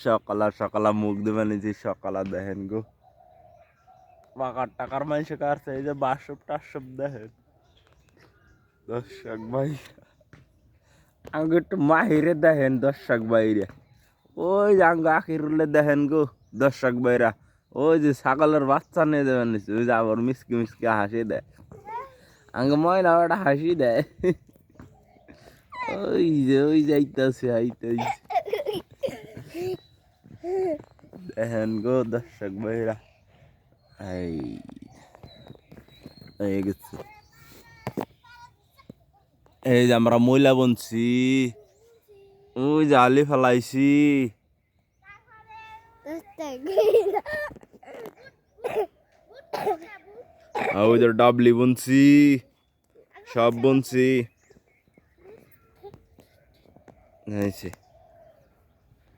সকালা সকালা মুখ দিয়ে নিয়েছি সকালা দেখেন গো পাকার টাকার মানুষে কারছে এই যে বাসব টাসব দেখেন দর্শক ভাই আগে একটু মাহিরে দেখেন দর্শক ভাইরে ওই যে আঙ্গ আখিরুল্লে দেখেন গো দর্শক ভাইরা ওই যে ছাগলের বাচ্চা নিয়ে দেবেন ওই যে আবার মিসকি মিসকি হাসি দেয় আঙ্গ ময়না ওটা হাসি দেয় ওই যাইতেছে আইতেছে দেখেন গো দর্শক ভাইরা এই এই গেছে এই যে আমরা ময়লা বনছি ওই যে আলি ফেলাইছি ওই যে ডাবলি বুনছি সব বুনছি